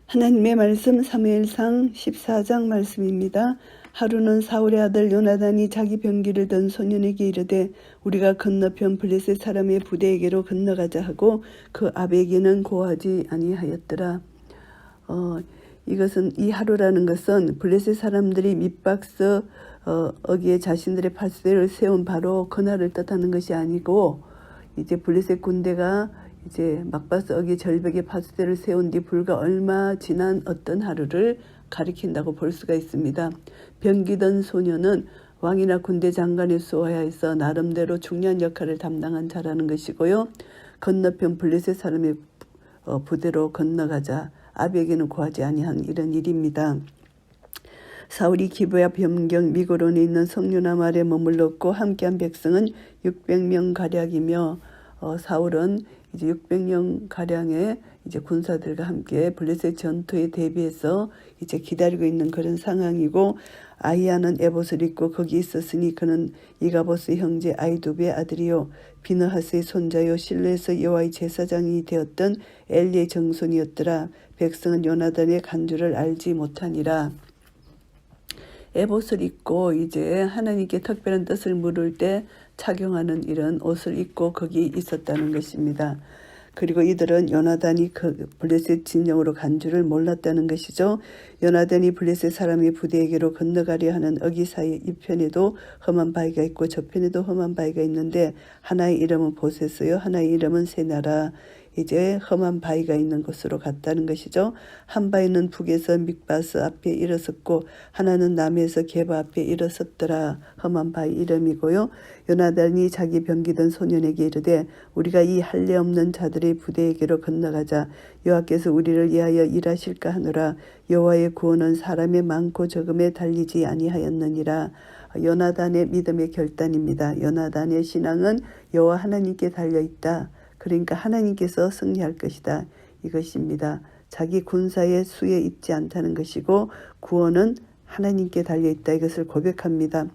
하나님의 말씀 사무엘상 14장 말씀입니다. 하루는 사울의 아들 요나단이 자기 병기를 든 소년에게 이르되 우리가 건너편 블레셋 사람의 부대에게로 건너가자 하고 그 아베에게는 고하지 아니하였더라. 이것은 이 하루라는 것은 블레셋 사람들이 밑박서 어기에 자신들의 파수대를 세운 바로 그날을 뜻하는 것이 아니고 이제 블레셋 군대가 이제 막바서기 절벽에 파수대를 세운 뒤 불과 얼마 지난 어떤 하루를 가리킨다고 볼 수가 있습니다. 병기던 소녀는 왕이나 군대 장관의 수하에서 나름대로 중요한 역할을 담당한 자라는 것이고요. 건너편 블레셋 사람의 부대로 건너가자 아비에게는 고하지 아니한 이런 일입니다. 사울이 기브야 변경 미고론에 있는 성류나 말에 머물렀고 함께한 백성은 600명 가량이며 사울은 이제 600명 가량의 이제 군사들과 함께 블레셋 전투에 대비해서 이제 기다리고 있는 그런 상황이고 아히야는 에봇을 입고 거기 있었으니 그는 이가보스 형제 아이두베의 아들이요 비느하스의 손자요 실로에서 여호와의 제사장이 되었던 엘리의 정손이었더라. 백성은 요나단의 간주를 알지 못하니라. 에봇을 입고 이제 하나님께 특별한 뜻을 물을 때 착용하는 이런 옷을 입고 거기 있었다는 것입니다. 그리고 이들은 요나단이 그 블레셋 진영으로 간 줄을 몰랐다는 것이죠. 요나단이 블레셋 사람의 부대에게로 건너가려 하는 어기 사이 이 편에도 험한 바위가 있고 저 편에도 험한 바위가 있는데 하나의 이름은 보셋이요 하나의 이름은 세나라. 이제 험한 바위가 있는 곳으로 갔다는 것이죠. 한 바위는 북에서 mik바스 앞에 일어섰고 하나는 남에서 게바 앞에 일어섰더라. 험한 바위 이름이고요. 요나단이 자기 병기던 소년에게 이르되 우리가 이 할례 없는 자들의 부대에게로 건너가자. 여호와께서 우리를 위하여 일하실까 하노라. 여호와의 구원은 사람의 많고 적음에 달리지 아니하였느니라. 요나단의 믿음의 결단입니다. 요나단의 신앙은 여호와 하나님께 달려있다. 그러니까 하나님께서 승리할 것이다. 이것입니다. 자기 군사의 수에 있지 않다는 것이고 구원은 하나님께 달려있다. 이것을 고백합니다.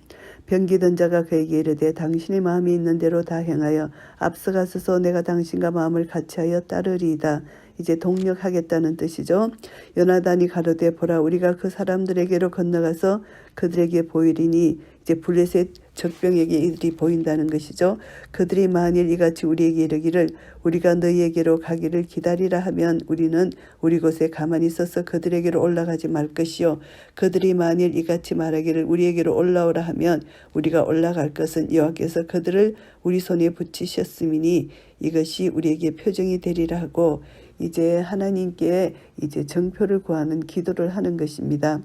병기던 자가 그에게 이르되 당신의 마음이 있는 대로 다 행하여 앞서가소서 내가 당신과 마음을 같이하여 따르리이다. 이제 동력하겠다는 뜻이죠. 요나단이 가로되 보라 우리가 그 사람들에게로 건너가서 그들에게 보이리니 이제 블레셋 적병에게 이들이 보인다는 것이죠. 그들이 만일 이같이 우리에게 이르기를 우리가 너희에게로 가기를 기다리라 하면 우리는 우리 곳에 가만히 있어서 그들에게로 올라가지 말 것이요 그들이 만일 이같이 말하기를 우리에게로 올라오라 하면 우리가 올라갈 것은 여호와께서 그들을 우리 손에 붙이셨음이니 이것이 우리에게 표정이 되리라 하고 이제 하나님께 이제 정표를 구하는 기도를 하는 것입니다.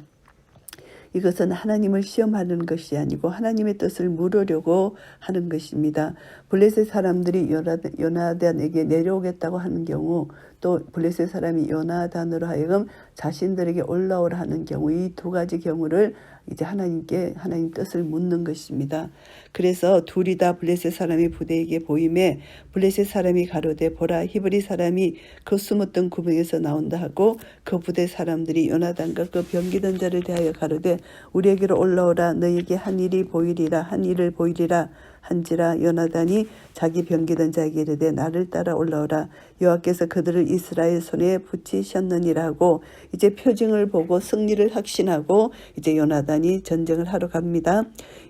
이것은 하나님을 시험하는 것이 아니고 하나님의 뜻을 물으려고 하는 것입니다. 블레셋 사람들이 요나단에게 내려오겠다고 하는 경우 또 블레셋 사람이 요나단으로 하여금 자신들에게 올라오라 하는 경우 이 두 가지 경우를 이제 하나님 뜻을 묻는 것입니다. 그래서 둘이 다 블레셋 사람의 부대에게 보임에 블레셋 사람이 가로되 보라 히브리 사람이 그 숨었던 구멍에서 나온다 하고 그 부대 사람들이 요나단과 그 병기던 자를 대하여 가로되 우리에게로 올라오라 너희에게 한 일을 보이리라 한지라 요나단이 자기 병기던 자에게 이르되 나를 따라 올라오라 여호와께서 그들을 이스라엘 손에 붙이셨느니라 하고 이제 표징을 보고 승리를 확신하고 이제 요나단이 전쟁을 하러 갑니다.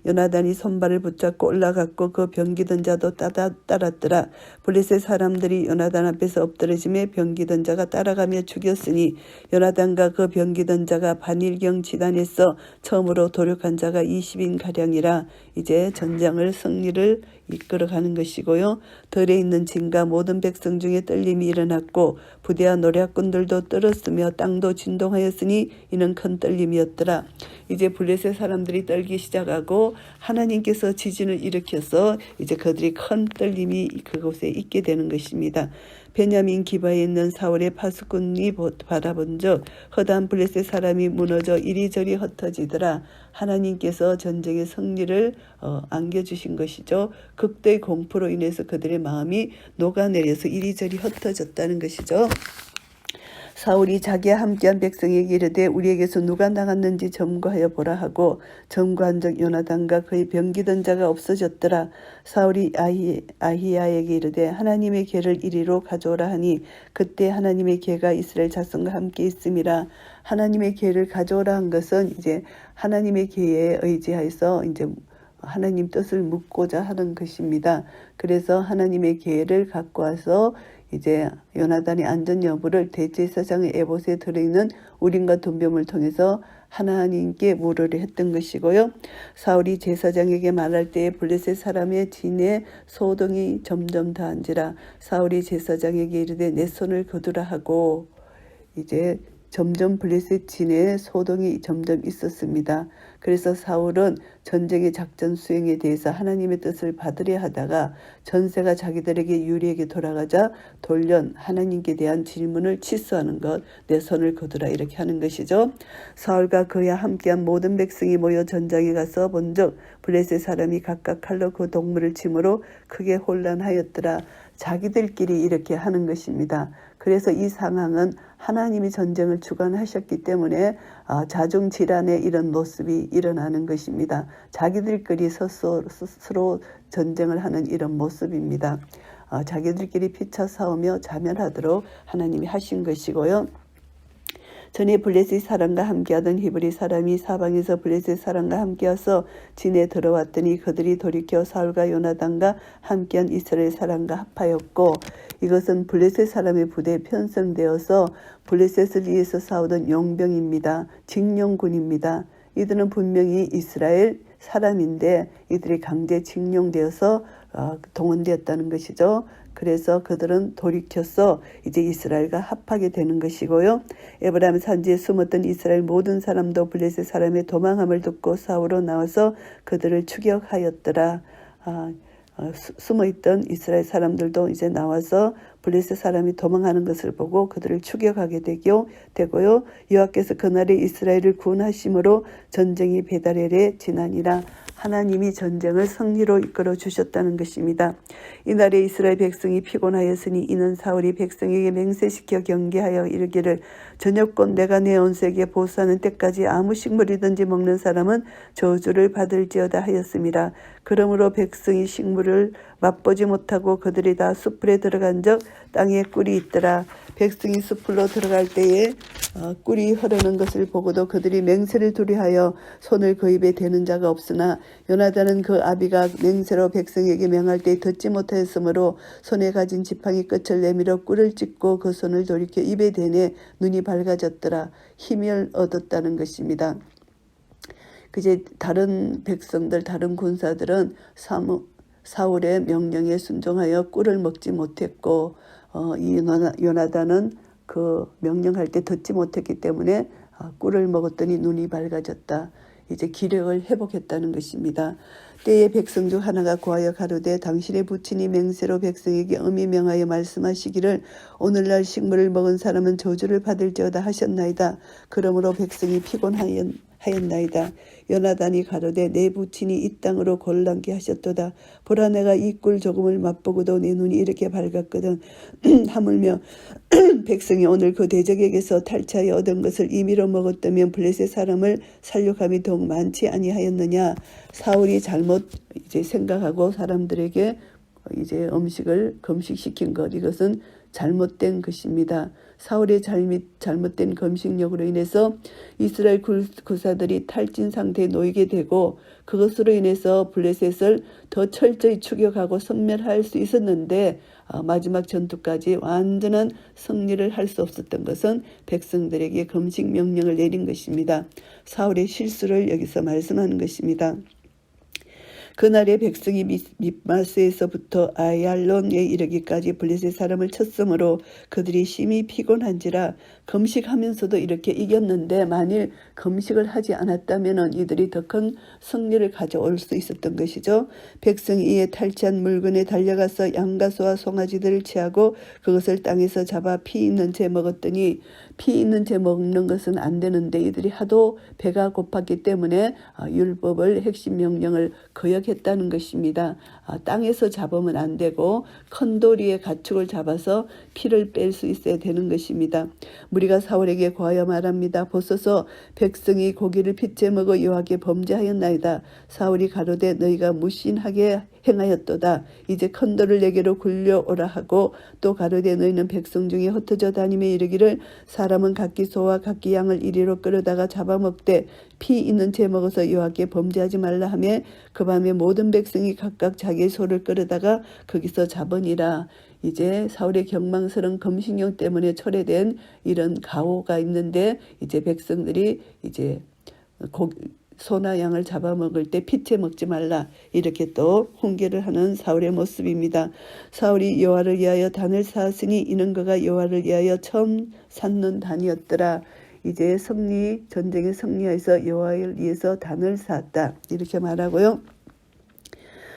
요나단이 손발을 붙잡고 올라갔고 그 병기던 자도 따랐더라. 블레셋 사람들이 요나단 앞에서 엎드러짐에 병기던 자가 따라가며 죽였으니 요나단과 그 병기던 자가 반일경 지단에서 처음으로 도륙한 자가 20인 가량이라. 이제 전쟁을 승리를 이끌어가는 것이고요. 덜에 있는 진과 모든 백성 중에 떨림이 일어났고 부대와 노략군들도 떨었으며 땅도 진동하였으니 이는 큰 떨림이었더라. 이제 블레셋 사람들이 떨기 시작하고 하나님께서 지진을 일으켜서 이제 그들이 큰 떨림이 그곳에 있게 되는 것입니다. 베냐민 기바에 있는 사울의 파수꾼이 바라본 적 허다한 블레셋 사람이 무너져 이리저리 흩어지더라. 하나님께서 전쟁의 승리를 안겨주신 것이죠. 극도의 공포로 인해서 그들의 마음이 녹아내려서 이리저리 흩어졌다는 것이죠. 사울이 자기와 함께한 백성에게 이르되 우리에게서 누가 나갔는지 점거하여 보라 하고 점거한 적 요나단과 그의 병기던 자가 없어졌더라. 사울이 아히야에게 이르되 하나님의 궤를 이리로 가져오라 하니 그때 하나님의 궤가 이스라엘 자손과 함께 있음이라. 하나님의 궤를 가져오라 한 것은 이제 하나님의 궤에 의지하여서 이제 하나님 뜻을 묻고자 하는 것입니다. 그래서 하나님의 궤를 갖고 와서 이제 요나단의 안전 여부를 대제사장의 에봇에 들어있는 우림과 둠뷐을 통해서 하나님께 물으려 했던 것이고요. 사울이 제사장에게 말할 때에 블레셋 사람의 진에 소동이 점점 더한지라. 사울이 제사장에게 이르되 내 손을 거두라 하고 이제 점점 블레셋 진에 소동이 점점 있었습니다. 그래서 사울은 전쟁의 작전 수행에 대해서 하나님의 뜻을 받으려 하다가 전세가 자기들에게 유리하게 돌아가자 돌연 하나님께 대한 질문을 취소하는 것, 내 손을 거두라 이렇게 하는 것이죠. 사울과 그와 함께한 모든 백성이 모여 전장에 가서 본즉 블레셋 사람이 각각 칼로 그 동물을 치므로 크게 혼란하였더라. 자기들끼리 이렇게 하는 것입니다. 그래서 이 상황은 하나님이 전쟁을 주관하셨기 때문에 자중질환의 이런 모습이 일어나는 것입니다. 자기들끼리 스스로 전쟁을 하는 이런 모습입니다. 자기들끼리 피차 싸우며 자멸하도록 하나님이 하신 것이고요. 전에 블레셋 사람과 함께하던 히브리 사람이 사방에서 블레셋 사람과 함께해서 진에 들어왔더니 그들이 돌이켜 사울과 요나단과 함께한 이스라엘 사람과 합하였고 이것은 블레셋 사람의 부대에 편성되어서 블레셋을 위해서 싸우던 용병입니다. 징용군입니다. 이들은 분명히 이스라엘 사람인데 이들이 강제 징용되어서 동원되었다는 것이죠. 그래서 그들은 돌이켜서 이제 이스라엘과 합하게 되는 것이고요. 에브라임 산지에 숨었던 이스라엘 모든 사람도 블레셋 사람의 도망함을 듣고 싸우러 나와서 그들을 추격하였더라. 숨어있던 이스라엘 사람들도 이제 나와서 블레셋 사람이 도망하는 것을 보고 그들을 추격하게 되고요. 여호와께서 그날에 이스라엘을 구원하심으로 전쟁이 베다렐에 지나니라. 하나님이 전쟁을 승리로 이끌어 주셨다는 것입니다. 이날에 이스라엘 백성이 피곤하였으니 이는 사울이 백성에게 맹세시켜 경계하여 이르기를 저녁곧 내가 내 원수에게 보수하는 때까지 아무 식물이든지 먹는 사람은 저주를 받을지어다 하였음이라. 그러므로 백성이 식물을 맛보지 못하고 그들이 다 숲에 들어간 적 땅에 꿀이 있더라. 백성이 숲으로 들어갈 때에 꿀이 흐르는 것을 보고도 그들이 맹세를 두려하여 손을 그 입에 대는 자가 없으나 요나단은 그 아비가 맹세로 백성에게 명할 때 듣지 못하였으므로 손에 가진 지팡이 끝을 내밀어 꿀을 찢고 그 손을 돌이켜 입에 대내 눈이 밝아졌더라. 힘을 얻었다는 것입니다. 그제 다른 백성들, 다른 군사들은 사울의 명령에 순종하여 꿀을 먹지 못했고 이 요나단은 그 명령할 때 듣지 못했기 때문에 꿀을 먹었더니 눈이 밝아졌다. 이제 기력을 회복했다는 것입니다. 때에 백성 중 하나가 고하여 가로되 당신의 부친이 맹세로 백성에게 엄히 명하여 말씀하시기를 오늘날 식물을 먹은 사람은 저주를 받을지어다 하셨나이다. 그러므로 백성이 피곤하였나이다. 요나단이 가로되 내 부친이 이 땅으로 골랑게 하셨도다. 보라 내가 이 꿀 조금을 맛보고도 내 눈이 이렇게 밝았거든. 하물며 백성이 오늘 그 대적에게서 탈취하여 얻은 것을 임의로 먹었다면 블레셋 사람을 살육함이 더욱 많지 아니하였느냐. 사울이 잘못 이제 생각하고 사람들에게 이제 음식을 금식시킨 것, 이것은 잘못된 것입니다. 사울의 잘못된 금식력으로 인해서 이스라엘 군사들이 탈진 상태에 놓이게 되고 그것으로 인해서 블레셋을 더 철저히 추격하고 섬멸할 수 있었는데 마지막 전투까지 완전한 승리를 할 수 없었던 것은 백성들에게 금식 명령을 내린 것입니다. 사울의 실수를 여기서 말씀하는 것입니다. 그날에 백성이 밋마스에서부터 아얄론에 이르기까지 블레셋 사람을 쳤으므로 그들이 심히 피곤한지라. 금식하면서도 이렇게 이겼는데 만일 금식을 하지 않았다면 이들이 더 큰 승리를 가져올 수 있었던 것이죠. 백성이 이에 탈취한 물건에 달려가서 양과 소와 송아지들을 취하고 그것을 땅에서 잡아 피 있는 채 먹었더니 피 있는 채 먹는 것은 안 되는데 이들이 하도 배가 고팠기 때문에 율법을 핵심 명령을 거역했다는 것입니다. 땅에서 잡으면 안 되고 큰 도리의 가축을 잡아서 피를 뺄 수 있어야 되는 것입니다. 무리가 사울에게 고하여 말합니다. 보소서 백성이 고기를 핏째 먹어 여호와께 범죄하였나이다. 사울이 가로되 너희가 무신하게 행하였도다. 이제 큰 돌을 내게로 굴려오라 하고 또 가로되 너희는 백성 중에 흩어져 다니며 이르기를 사람은 각기 소와 각기 양을 이리로 끌어다가 잡아먹되 피 있는 채 먹어서 여호와께 범죄하지 말라 하며 그 밤에 모든 백성이 각각 자기의 소를 끌어다가 거기서 잡으니라. 이제 사울의 경망스러운 검신용 때문에 철회된 이런 가호가 있는데 이제 백성들이 이제 소나 양을 잡아먹을 때 피채 먹지 말라 이렇게 또 훈계를 하는 사울의 모습입니다. 사울이 여호와를 위하여 단을 쌓았으니 이는 그가 여호와를 위하여 처음 쌓는 단이었더라. 이제 전쟁에 승리해서 여호와를 위해서 단을 쌓았다 이렇게 말하고요.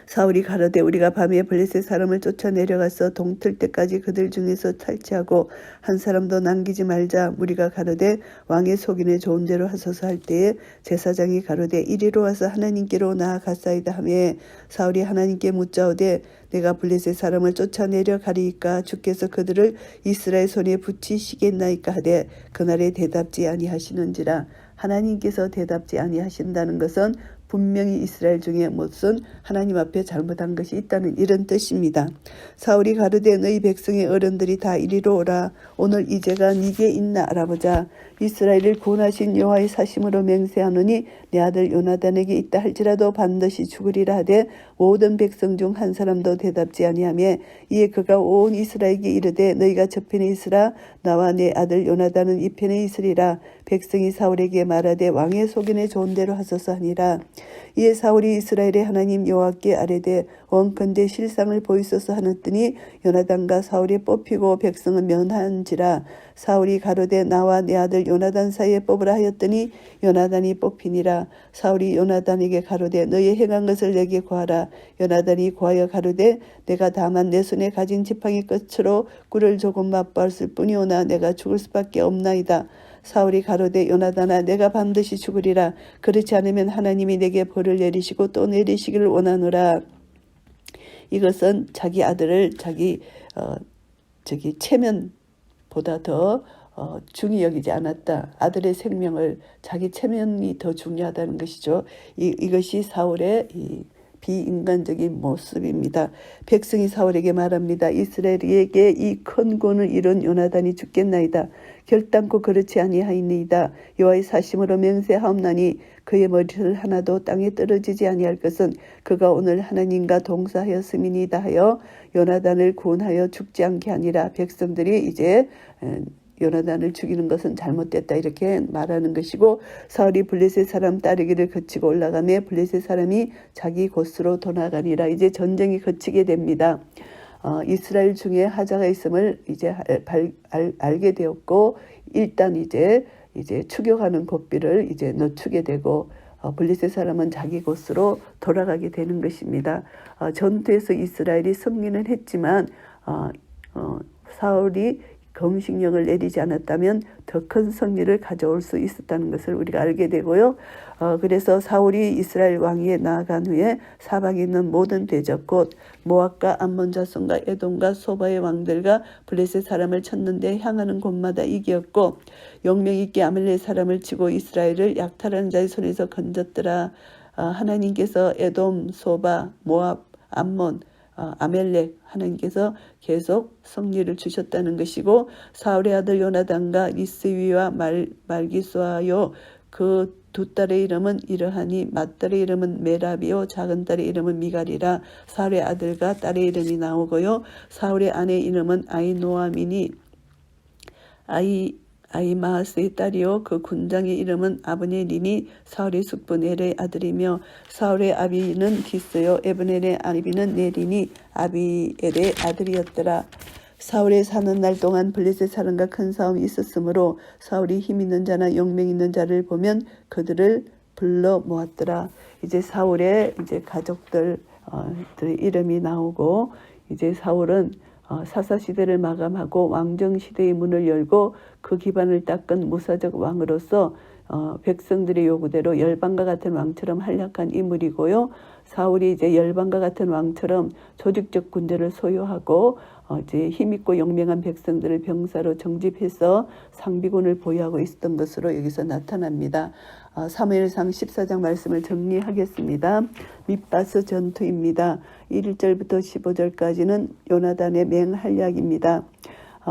사울이 가로되 우리가 밤에 블레셋 사람을 쫓아 내려가서 동틀 때까지 그들 중에서 탈취하고 한 사람도 남기지 말자. 무리가 가로되 왕의 속인에 좋은 대로 하소서 할 때에 제사장이 가로되 이리로 와서 하나님께로 나아갔사이다 하며 사울이 하나님께 묻자오되 내가 블레셋 사람을 쫓아 내려가리이까 주께서 그들을 이스라엘 손에 붙이시겠나이까 하되 그날에 대답지 아니하시는지라. 하나님께서 대답지 아니하신다는 것은 분명히 이스라엘 중에 무슨 하나님 앞에 잘못한 것이 있다는 이런 뜻입니다. 사울이 가로되 너희 백성의 어른들이 다 이리로 오라. 오늘 이 죄가 네게 있나 알아보자. 이스라엘을 구원하신 여호와의 사심으로 맹세하노니 내 아들 요나단에게 있다 할지라도 반드시 죽으리라 하되 모든 백성 중 한 사람도 대답지 아니하며 이에 그가 온 이스라엘에게 이르되 너희가 저편에 있으라. 나와 내 아들 요나단은 이 편에 있으리라. 백성이 사울에게 말하되 왕의 속인에 좋은 대로 하소서 하니라. 이에 사울이 이스라엘의 하나님 여호와께 아뢰되 원컨대 실상을 보이소서 하였더니 요나단과 사울이 뽑히고 백성은 면한지라. 사울이 가로되 나와 내 아들 요나단 사이에 뽑으라 하였더니 요나단이 뽑히니라. 사울이 요나단에게 가로되 너의 행한 것을 내게 구하라. 요나단이 구하여 가로되 내가 다만 내 손에 가진 지팡이 끝으로 꿀을 조금 맛보았을 뿐이오나 내가 죽을 수밖에 없나이다. 사울이 가로되 요나단아 내가 반드시 죽으리라. 그렇지 않으면 하나님이 내게 벌을 내리시고 또 내리시기를 원하노라. 이것은 자기 아들을 자기 체면보다 더 중히 여기지 않았다. 아들의 생명을 자기 체면이 더 중요하다는 것이죠. 이것이 사울의 비인간적인 모습입니다. 백성이 사울에게 말합니다. 이스라엘에게 이 큰 권을 이룬 요나단이 죽겠나이다. 결단코 그렇지 아니하이니이다. 여호와의 사심으로 맹세하옵나니 그의 머리를 하나도 땅에 떨어지지 아니할 것은 그가 오늘 하나님과 동사하였음이니이다 하여 요나단을 구원하여 죽지 않게 하니라. 백성들이 이제 요나단을 죽이는 것은 잘못됐다 이렇게 말하는 것이고 사울이 블레셋 사람 따르기를 거치고 올라가며 블레셋 사람이 자기 곳으로 돌아가니라. 이제 전쟁이 거치게 됩니다. 이스라엘 중에 하자가 있음을 이제 알게 되었고 일단 이제 추격하는 고삐를 이제 늦추게 되고 블레셋 사람은 자기 곳으로 돌아가게 되는 것입니다. 전투에서 이스라엘이 승리는 했지만 사울이 검식령을 내리지 않았다면 더 큰 승리를 가져올 수 있었다는 것을 우리가 알게 되고요. 그래서 사울이 이스라엘 왕위에 나아간 후에 사방에 있는 모든 대적 곧 모압과 암몬 자손과 에돔과 소바의 왕들과 블레셋 사람을 쳤는데 향하는 곳마다 이겼고 용명 있게 아말렉 사람을 치고 이스라엘을 약탈하는 자의 손에서 건졌더라. 하나님께서 에돔, 소바, 모압, 암몬 아멜렉 하나님께서 계속 승리를 주셨다는 것이고 사울의 아들 요나단과 리스위와 말기수아요 그 두 딸의 이름은 이러하니 맏딸의 이름은 메라비요 작은 딸의 이름은 미갈이라. 사울의 아들과 딸의 이름이 나오고요. 사울의 아내 이름은 아이노아미니 아이마하스의 딸이요 그 군장의 이름은 아브넬이니 사울의 숙부 넬의 아들이며 사울의 아비는 기스요 에브넬의 아비는 넬이니 아비엘의 아들이었더라. 사울의 사는 날 동안 블레셋 사람과 큰 싸움이 있었으므로 사울이 힘 있는 자나 용맹 있는 자를 보면 그들을 불러 모았더라. 이제 사울의 가족들 이름이 나오고 이제 사울은 사사시대를 마감하고 왕정시대의 문을 열고 그 기반을 닦은 무사적 왕으로서 백성들의 요구대로 열방과 같은 왕처럼 활약한 인물이고요. 사울이 이제 열방과 같은 왕처럼 조직적 군대를 소유하고 이제 힘있고 용맹한 백성들을 병사로 정집해서 상비군을 보유하고 있었던 것으로 여기서 나타납니다. 사무엘상 14장 말씀을 정리하겠습니다. 밑바스 전투입니다. 1절부터 15절까지는 요나단의 맹활약입니다.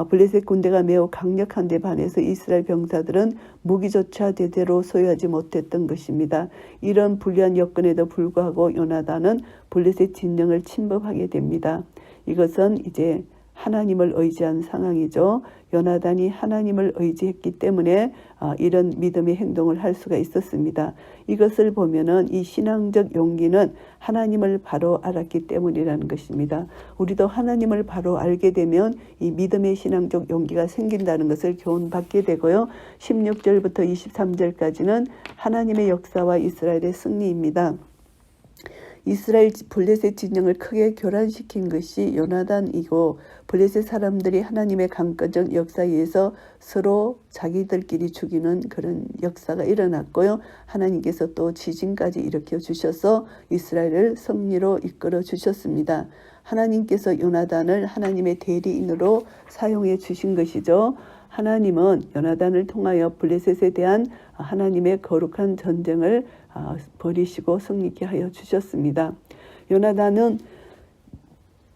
블레셋 군대가 매우 강력한 데 반해서 이스라엘 병사들은 무기조차 제대로 소유하지 못했던 것입니다. 이런 불리한 여건에도 불구하고 요나단은 블레셋 진영을 침범하게 됩니다. 이것은 이제 하나님을 의지한 상황이죠. 요나단이 하나님을 의지했기 때문에 이런 믿음의 행동을 할 수가 있었습니다. 이것을 보면은 이 신앙적 용기는 하나님을 바로 알았기 때문이라는 것입니다. 우리도 하나님을 바로 알게 되면 이 믿음의 신앙적 용기가 생긴다는 것을 교훈받게 되고요. 16절부터 23절까지는 하나님의 역사와 이스라엘의 승리입니다. 이스라엘 블레셋 진영을 크게 교란시킨 것이 요나단이고 블레셋 사람들이 하나님의 강권적 역사에 의해서 서로 자기들끼리 죽이는 그런 역사가 일어났고요. 하나님께서 또 지진까지 일으켜 주셔서 이스라엘을 승리로 이끌어 주셨습니다. 하나님께서 요나단을 하나님의 대리인으로 사용해 주신 것이죠. 하나님은 요나단을 통하여 블레셋에 대한 하나님의 거룩한 전쟁을 벌이시고 승리케 하여 주셨습니다. 요나단은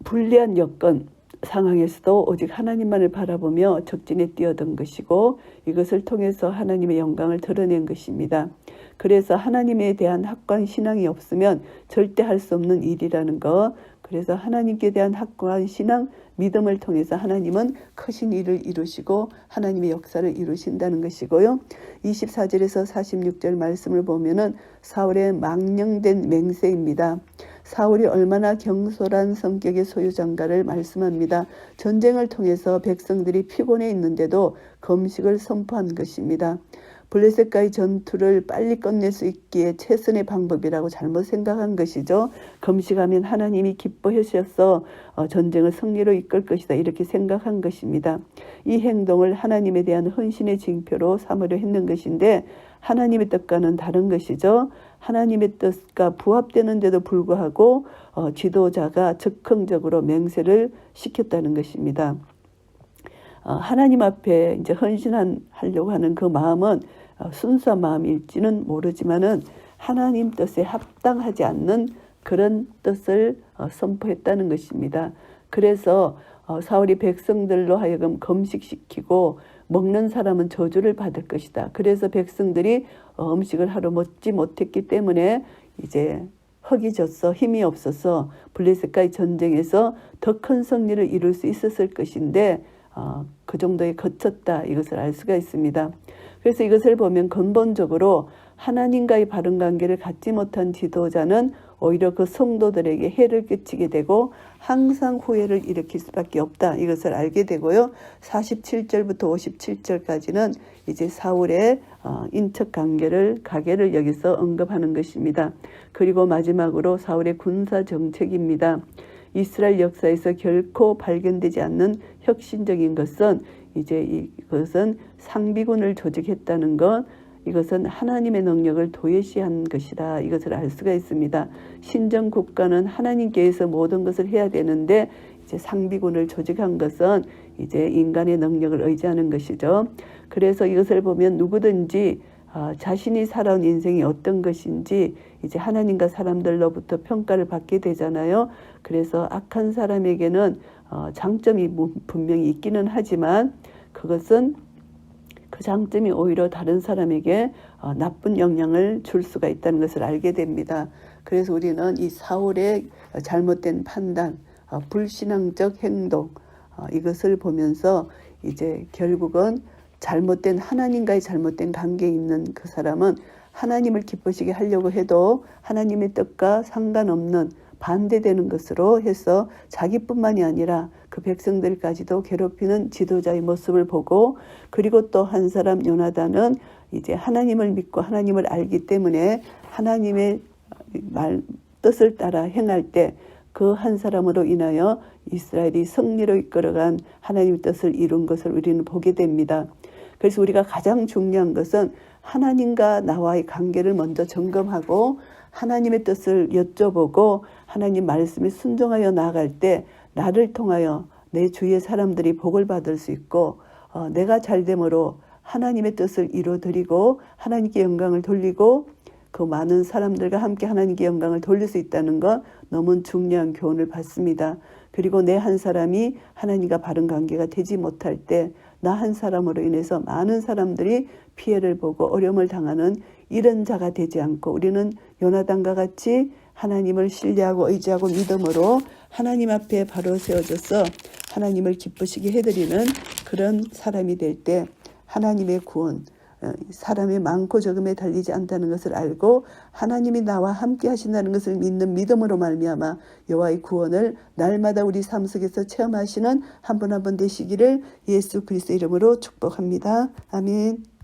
불리한 여건 상황에서도 오직 하나님만을 바라보며 적진에 뛰어든 것이고 이것을 통해서 하나님의 영광을 드러낸 것입니다. 그래서 하나님에 대한 확고한 신앙이 없으면 절대 할 수 없는 일이라는 것. 그래서 하나님께 대한 확고한 신앙, 믿음을 통해서 하나님은 크신 일을 이루시고 하나님의 역사를 이루신다는 것이고요. 24절에서 46절 말씀을 보면은 사울의 망령된 맹세입니다. 사울이 얼마나 경솔한 성격의 소유자인가를 말씀합니다. 전쟁을 통해서 백성들이 피곤해 있는데도 금식을 선포한 것입니다. 블레셋과의 전투를 빨리 끝낼 수 있기에 최선의 방법이라고 잘못 생각한 것이죠. 금식하면 하나님이 기뻐하셔서 전쟁을 승리로 이끌 것이다 이렇게 생각한 것입니다. 이 행동을 하나님에 대한 헌신의 징표로 삼으려 했는 것인데 하나님의 뜻과는 다른 것이죠. 하나님의 뜻과 부합되는데도 불구하고 지도자가 즉흥적으로 맹세를 시켰다는 것입니다. 하나님 앞에 이제 헌신하려고 하는 그 마음은 순수한 마음일지는 모르지만은 하나님 뜻에 합당하지 않는 그런 뜻을 선포했다는 것입니다. 그래서 사울이 백성들로 하여금 금식시키고 먹는 사람은 저주를 받을 것이다. 그래서 백성들이 음식을 하루 먹지 못했기 때문에 이제 흙이 졌어 힘이 없어서 블레셋과의 전쟁에서 더 큰 승리를 이룰 수 있었을 것인데 그 정도에 거쳤다 이것을 알 수가 있습니다. 그래서 이것을 보면 근본적으로 하나님과의 바른 관계를 갖지 못한 지도자는 오히려 그 성도들에게 해를 끼치게 되고 항상 후회를 일으킬 수밖에 없다 이것을 알게 되고요. 47절부터 57절까지는 이제 사울의 인척 가계를 여기서 언급하는 것입니다. 그리고 마지막으로 사울의 군사 정책입니다. 이스라엘 역사에서 결코 발견되지 않는 혁신적인 것은 이제 이것은 상비군을 조직했다는 것, 이것은 하나님의 능력을 도외시한 것이다. 이것을 알 수가 있습니다. 신정 국가는 하나님께서 모든 것을 해야 되는데 이제 상비군을 조직한 것은 이제 인간의 능력을 의지하는 것이죠. 그래서 이것을 보면 누구든지 자신이 살아온 인생이 어떤 것인지 이제 하나님과 사람들로부터 평가를 받게 되잖아요. 그래서 악한 사람에게는 장점이 분명히 있기는 하지만 그것은 그 장점이 오히려 다른 사람에게 나쁜 영향을 줄 수가 있다는 것을 알게 됩니다. 그래서 우리는 이 사울의 잘못된 판단, 불신앙적 행동 이것을 보면서 이제 결국은 잘못된 하나님과의 잘못된 관계에 있는 그 사람은 하나님을 기쁘시게 하려고 해도 하나님의 뜻과 상관없는 반대되는 것으로 해서 자기뿐만이 아니라 그 백성들까지도 괴롭히는 지도자의 모습을 보고 그리고 또 한 사람 요나단은 이제 하나님을 믿고 하나님을 알기 때문에 하나님의 뜻을 따라 행할 때 그 한 사람으로 인하여 이스라엘이 승리로 이끌어간 하나님의 뜻을 이룬 것을 우리는 보게 됩니다. 그래서 우리가 가장 중요한 것은 하나님과 나와의 관계를 먼저 점검하고 하나님의 뜻을 여쭤보고 하나님 말씀에 순종하여 나아갈 때 나를 통하여 내 주위의 사람들이 복을 받을 수 있고 내가 잘됨으로 하나님의 뜻을 이루어드리고 하나님께 영광을 돌리고 그 많은 사람들과 함께 하나님께 영광을 돌릴 수 있다는 것 너무 중요한 교훈을 받습니다. 그리고 내 한 사람이 하나님과 바른 관계가 되지 못할 때 나 한 사람으로 인해서 많은 사람들이 피해를 보고 어려움을 당하는 이런 자가 되지 않고 우리는 요나단과 같이 하나님을 신뢰하고 의지하고 믿음으로 하나님 앞에 바로 세워져서 하나님을 기쁘시게 해드리는 그런 사람이 될 때 하나님의 구원, 사람의 많고 적음에 달리지 않다는 것을 알고 하나님이 나와 함께 하신다는 것을 믿는 믿음으로 말미암아 여호와의 구원을 날마다 우리 삶 속에서 체험하시는 한 분 한 분 되시기를 예수 그리스도 이름으로 축복합니다. 아멘.